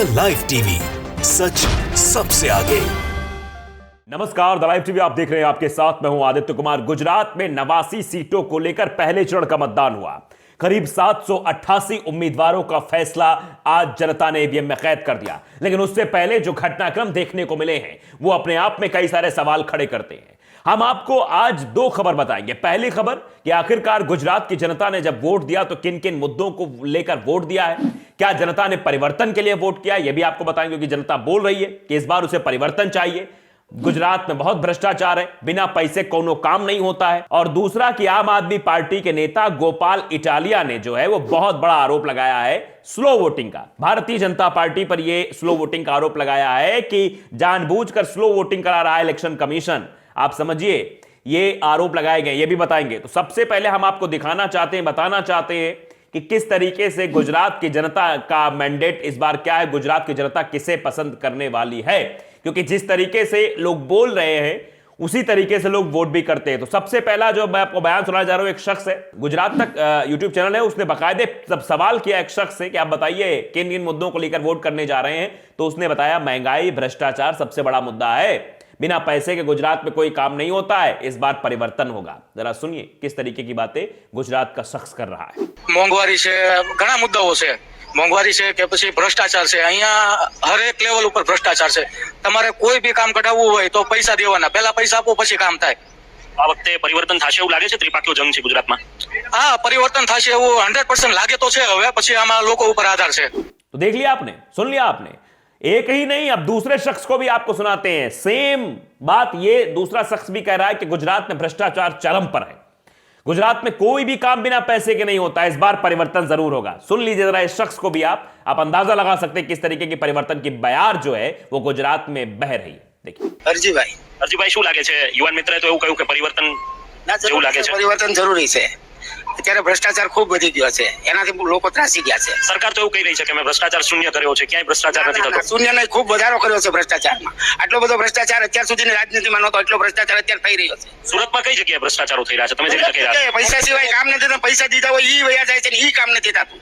The live TV, सच सबसे आगे। नमस्कार, द लाइव टीवी आप देख रहे हैं। आपके साथ मैं हूं आदित्य कुमार। गुजरात में 89 सीटों को लेकर पहले चरण का मतदान हुआ। करीब 788 उम्मीदवारों का फैसला आज जनता ने ईवीएम में कैद कर दिया। लेकिन उससे पहले जो घटनाक्रम देखने को मिले हैं वो अपने आप में कई सारे सवाल खड़े करते हैं। हम आपको आज दो खबर बताएंगे। पहली खबर कि आखिरकार गुजरात की जनता ने जब वोट दिया तो किन किन मुद्दों को लेकर वोट दिया है, क्या जनता ने परिवर्तन के लिए वोट किया, यह भी आपको बताएंगे क्योंकि जनता बोल रही है कि इस बार उसे परिवर्तन चाहिए। गुजरात में बहुत भ्रष्टाचार है, बिना पैसे कोनो काम नहीं होता है। और दूसरा कि आम आदमी पार्टी के नेता गोपाल इटालिया ने जो है वो बहुत बड़ा आरोप लगाया है स्लो वोटिंग का। भारतीय जनता पार्टी पर यह स्लो वोटिंग का आरोप लगाया है कि जानबूझकर स्लो वोटिंग करा रहा है इलेक्शन कमीशन। आप समझिए ये आरोप लगाए गए, ये भी बताएंगे। तो सबसे पहले हम आपको दिखाना चाहते हैं, बताना चाहते हैं कि किस तरीके से गुजरात की जनता का मैंडेट इस बार क्या है, गुजरात की जनता किसे पसंद करने वाली है। क्योंकि जिस तरीके से लोग बोल रहे हैं उसी तरीके से लोग वोट भी करते हैं। तो सबसे पहला जो मैं आपको बयान सुनाने जा रहा हूं, एक शख्स है, गुजरात तक यूट्यूब चैनल है, उसने बाकायदे सब सवाल किया एक शख्स से कि आप बताइए किन किन मुद्दों को लेकर वोट करने जा रहे हैं। तो उसने बताया महंगाई, भ्रष्टाचार सबसे बड़ा मुद्दा है, बिना पैसे के गुजरात में कोई काम नहीं होता है, इस बार परिवर्तन होगा। जरा सुनिए किस तरीके की बातें गुजरात का शख्स कर रहा है। मोंघवारी से घना मुद्दाओ છે, મોંઘવારી છે કે પછી ભ્રષ્ટાચાર છે। અહીંયા હરેક લેવલ ઉપર ભ્રષ્ટાચાર છે। તમારે કોઈ બી કામ કઢાવવું હોય તો પૈસા દેવાના, પહેલા પૈસા આપો પછી કામ થાય। આ વખતે પરિવર્તન થશે એવું લાગે છે? ત્રિપાખીઓ જંગ છે ગુજરાતમાં। હા, પરિવર્તન થશે એવું 100% લાગે તો છે। હવે પછી આમાં લોકો ઉપર આધાર છે। तो देख लिया आपने, सुन लिया आपने। एक ही नहीं, अब दूसरे शख्स को भी आपको सुनाते हैं। सेम बात ये दूसरा शख्स भी कह रहा है कि गुजरात में भ्रष्टाचार चरम पर है, गुजरात में कोई भी काम बिना पैसे के नहीं होता, इस बार परिवर्तन जरूर होगा। सुन लीजिए जरा इस शख्स को भी। आप अंदाजा लगा सकते हैं किस तरीके की परिवर्तन की बयार जो है वो गुजरात में बह रही है। देखिए અરજીભાઈ શું લાગે છે? યુવાન મિત્રએ તો એવું કહ્યું કે પરિવર્તન જેવું લાગે છે। પરિવર્તન જરૂરી છે। અત્યારે ભ્રષ્ટાચાર ખૂબ વધી ગયો છે, એનાથી લોકો ત્રાસી ગયા છે। સરકાર તો એવું કહી રહી છે કે મેં ભ્રષ્ટાચાર શૂન્ય કર્યો છે, ક્યાંય ભ્રષ્ટાચાર નથી થતો। શૂન્ય નહીં, ખૂબ વધારો કર્યો છે ભ્રષ્ટાચારમાં। આટલો બધો ભ્રષ્ટાચાર અત્યાર સુધીની રાજનીતિમાં નહોતો, એટલો ભ્રષ્ટાચાર અત્યારે થઈ રહ્યો છે। સુરતમાં કઈ જગ્યાએ ભ્રષ્ટાચારો થઈ રહ્યા છે? તમે જે રીતે કહી રહ્યા છો પૈસા સિવાય કામ નથી થતું। પૈસા દીધા હોય ઈ વયા જાય છે ને ઈ કામ નથી થતું।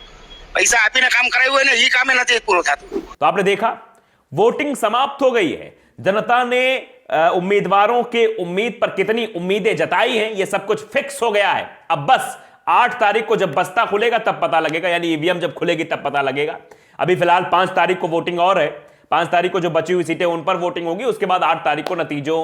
પૈસા આપીને કામ કરાવ્યું હોય ને ઈ કામે નથી પૂરું થતું। तो आपने देखा वोटिंग समाप्त हो गई है। जनता ने उम्मीदवारों के उम्मीद पर कितनी उम्मीदें जताई हैं ये सब कुछ फिक्स हो गया है। अब बस 8 तारीख को जब बस्ता खुलेगा तब पता लगेगा, यानी ईवीएम जब खुलेगी तब पता लगेगा। अभी फिलहाल 5 तारीख को वोटिंग और है। 5 तारीख को जो बची हुई सीटें उन पर वोटिंग होगी, उसके बाद 8 तारीख को नतीजों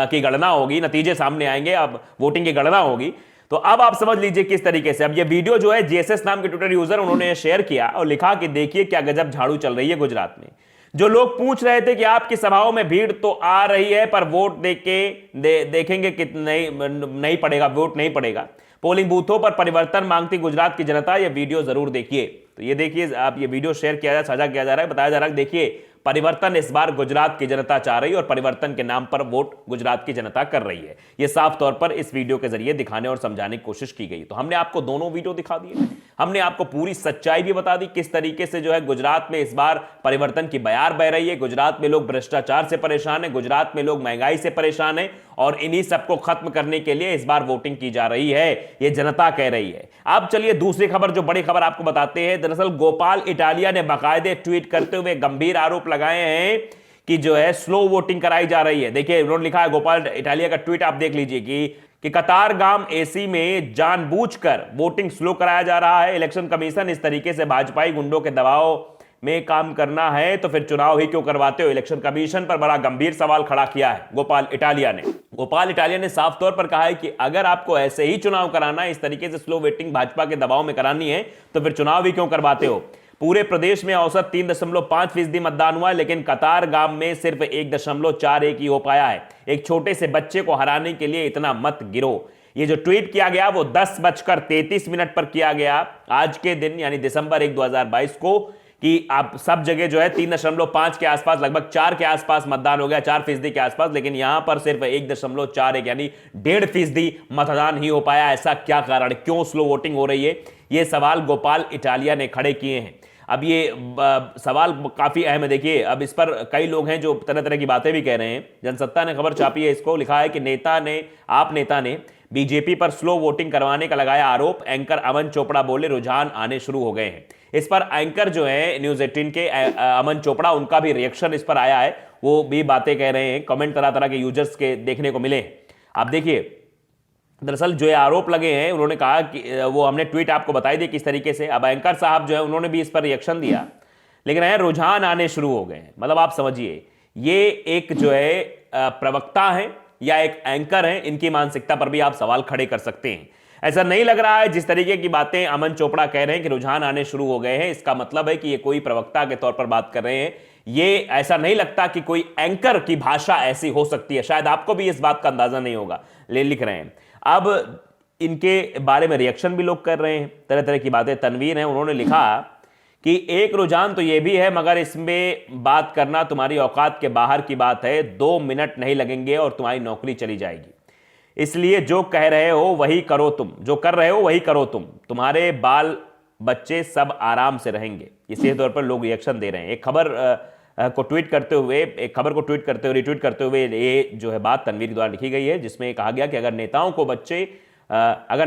की गणना होगी, नतीजे सामने आएंगे, अब वोटिंग की गणना होगी। तो अब आप समझ लीजिए किस तरीके से। अब ये वीडियो जो है जीएसएस नाम के ट्विटर यूजर उन्होंने शेयर किया और लिखा कि देखिए क्या गजब झाड़ू चल रही है गुजरात में। जो लोग पूछ रहे थे कि आपकी सभाओं में भीड़ तो आ रही है पर वोट देखेंगे कि नहीं पड़ेगा, वोट नहीं पड़ेगा, पोलिंग बूथों पर परिवर्तन मांगती गुजरात की जनता, ये वीडियो जरूर देखिए। तो ये देखिए, आप ये वीडियो शेयर किया जा, साझा किया जा रहा है, बताया जा रहा है देखिए परिवर्तन इस बार गुजरात की जनता चाह रही है और परिवर्तन के नाम पर वोट गुजरात की जनता कर रही है। यह साफ तौर पर इस वीडियो के जरिए दिखाने और समझाने की कोशिश की गई। तो हमने आपको दोनों वीडियो दिखा दिए, हमने आपको पूरी सच्चाई भी बता दी किस तरीके से जो है गुजरात में इस बार परिवर्तन की बयार बह रही है। गुजरात में लोग भ्रष्टाचार से परेशान है, गुजरात में लोग महंगाई से परेशान है और इन्हीं सबको खत्म करने के लिए इस बार वोटिंग की जा रही है, ये जनता कह रही है। अब चलिए दूसरी खबर, जो बड़ी खबर आपको बताते हैं। दरअसल गोपाल इटालिया ने बाकायदे ट्वीट करते हुए गंभीर आरोप लगाए हैं कि जो है स्लो वोटिंग कराई जा रही है। देखिए उन्होंने लिखा है, गोपाल इटालिया का ट्वीट आप देख लीजिए कि कतारगाम एसी में जानबूझकर वोटिंग स्लो कराया जा रहा है। इलेक्शन कमीशन इस तरीके से भाजपाई गुंडों के दबाव में काम करना है तो फिर चुनाव ही क्यों करवाते हो। इलेक्शन कमीशन पर बड़ा गंभीर सवाल खड़ा किया है गोपाल इटालिया ने। गोपाल इटालिया ने साफ तौर पर कहा है कि अगर आपको ऐसे ही चुनाव कराना है, इस तरीके से स्लो वोटिंग भाजपा के दबाव में करानी है तो फिर चुनाव ही क्यों करवाते हो। पूरे प्रदेश में औसत 3.5% मतदान हुआ है, लेकिन कतारगाम में सिर्फ 1.41 ही हो पाया है। एक छोटे से बच्चे को हराने के लिए इतना मत गिरो। ये जो ट्वीट किया गया वो 10:33 पर किया गया आज के दिन, यानी दिसंबर 1, 2022 को, कि आप सब जगह जो है 3.5 के आसपास, लगभग 4 के आसपास मतदान हो गया, 4% के आसपास, लेकिन यहां पर सिर्फ 1.41 यानी 1.5% मतदान ही हो पाया। ऐसा क्या कारण, क्यों स्लो वोटिंग हो रही है, ये सवाल गोपाल इटालिया ने खड़े किए हैं। अब ये सवाल काफी अहम है। देखिए अब इस पर कई लोग हैं जो तरह तरह की बातें भी कह रहे हैं। जनसत्ता ने खबर छापी है, इसको लिखा है कि आप नेता ने बीजेपी पर स्लो वोटिंग करवाने का लगाया आरोप। एंकर अमन चोपड़ा बोले रुझान आने शुरू हो गए हैं। इस पर एंकर जो है न्यूज 18 के अमन चोपड़ा, उनका भी रिएक्शन इस पर आया है। वो भी बातें कह रहे हैं, कमेंट तरह तरह के यूजर्स के देखने को मिले। आप देखिए, दरअसल जो ये आरोप लगे हैं, उन्होंने कहा कि वो हमने ट्वीट आपको बताई दी किस तरीके से। अब एंकर साहब जो है उन्होंने भी इस पर रिएक्शन दिया, लेकिन रुझान आने शुरू हो गए। मतलब आप समझिए, ये एक जो है प्रवक्ता है या एक एंकर है, इनकी मानसिकता पर भी आप सवाल खड़े कर सकते हैं। ऐसा नहीं लग रहा है जिस तरीके की बातें अमन चोपड़ा कह रहे हैं कि रुझान आने शुरू हो गए हैं, इसका मतलब है कि ये कोई प्रवक्ता के तौर पर बात कर रहे हैं। ये ऐसा नहीं लगता कि कोई एंकर की भाषा ऐसी हो सकती है। शायद आपको भी इस बात का अंदाजा नहीं होगा, लिख रहे हैं। अब इनके बारे में रिएक्शन भी लोग कर रहे हैं, तरह तरह की बातें। तनवीर है, उन्होंने लिखा कि एक रुझान तो यह भी है, मगर इसमें बात करना तुम्हारी औकात के बाहर की बात है। 2 मिनट नहीं लगेंगे और तुम्हारी नौकरी चली जाएगी। इसलिए जो कह रहे हो वही करो तुम, जो कर रहे हो वही करो तुम, तुम्हारे बाल बच्चे सब आराम से रहेंगे। इसी तौर पर लोग रिएक्शन दे रहे हैं। एक खबर को ट्वीट करते हुए, रिट्वीट करते हुए ये जो है बात तनवीर द्वारा लिखी गई है, जिसमें कहा गया कि अगर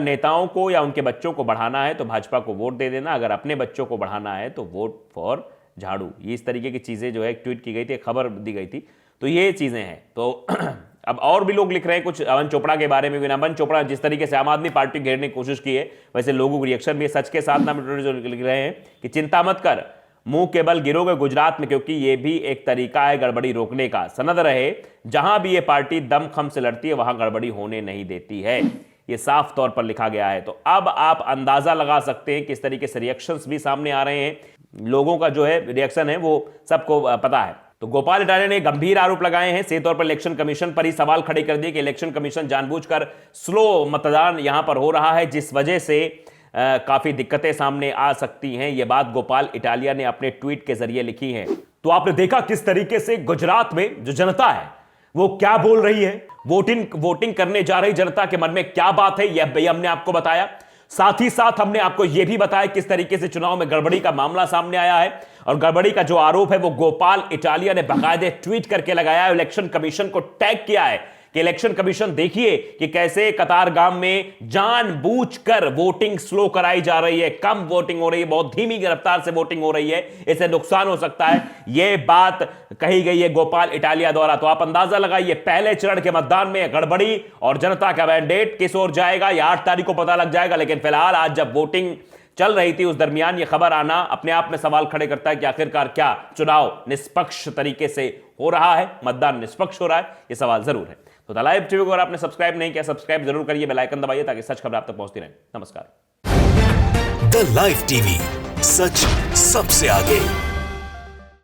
नेताओं को या उनके बच्चों को बढ़ाना है तो भाजपा को वोट दे देना, अगर अपने बच्चों को बढ़ाना है तो वोट फॉर झाड़ू। ये इस तरीके की चीजें जो है ट्वीट की गई थी, खबर दी गई थी। तो ये चीजें हैं। तो अब और भी लोग लिख रहे हैं कुछ अमन चोपड़ा के बारे में भी। अमन चोपड़ा जिस तरीके से आम आदमी पार्टी घेरने की कोशिश की है, वैसे लोगों को रिएक्शन भी सच के साथ नाम जो लिख रहे हैं कि चिंता मत कर, मुंह के बल गिरोगे गुजरात में, क्योंकि यह भी एक तरीका है गड़बड़ी रोकने का। सनद रहे, जहां भी ये पार्टी दमखम से लड़ती है वहां गड़बड़ी होने नहीं देती है। ये साफ तौर पर लिखा गया है। तो अब आप अंदाजा लगा सकते हैं किस तरीके से रिएक्शंस भी सामने आ रहे हैं। लोगों का जो है रिएक्शन है वो सबको पता है। तो गोपाल इटालिया ने गंभीर आरोप लगाए हैं, सीधे तौर पर इलेक्शन कमीशन पर ही सवाल खड़े कर दिए कि इलेक्शन कमीशन जानबूझकर स्लो मतदान यहां पर हो रहा है, जिस वजह से काफी दिक्कतें सामने आ सकती हैं। यह बात गोपाल इटालिया ने अपने ट्वीट के जरिए लिखी है। तो आपने देखा किस तरीके से गुजरात में जो जनता है वो क्या बोल रही है, वोटिंग करने जा रही जनता के मन में क्या बात है, यह हमने आपको बताया। साथ ही साथ हमने आपको यह भी बताया किस तरीके से चुनाव में गड़बड़ी का मामला सामने आया है। और गड़बड़ी का जो आरोप है वो गोपाल इटालिया ने बाकायदे ट्वीट करके लगाया है, इलेक्शन कमीशन को टैग किया है कि इलेक्शन कमीशन देखिए कि कैसे कतारगाम में जानबूझकर वोटिंग स्लो कराई जा रही है, कम वोटिंग हो रही है, बहुत धीमी रफ्तार से वोटिंग हो रही है, इससे नुकसान हो सकता है। यह बात कही गई है गोपाल इटालिया द्वारा। तो आप अंदाजा लगाइए, पहले चरण के मतदान में गड़बड़ी और जनता का मैंडेट किस ओर जाएगा, यह 8 तारीख को पता लग जाएगा। लेकिन फिलहाल आज जब वोटिंग चल रही थी, उस दरमियान यह खबर आना अपने आप में सवाल खड़े करता है कि आखिरकार क्या चुनाव निष्पक्ष तरीके से हो रहा है, मतदान निष्पक्ष हो रहा है, यह सवाल जरूर है। तो द लाइव टीवी को अगर आपने सब्सक्राइब नहीं किया, सब्सक्राइब जरूर करिए, बेल आइकन दबाइए ताकि सच खबर आप तक पहुंचती रहे। नमस्कार। द लाइव टीवी, सच सबसे आगे।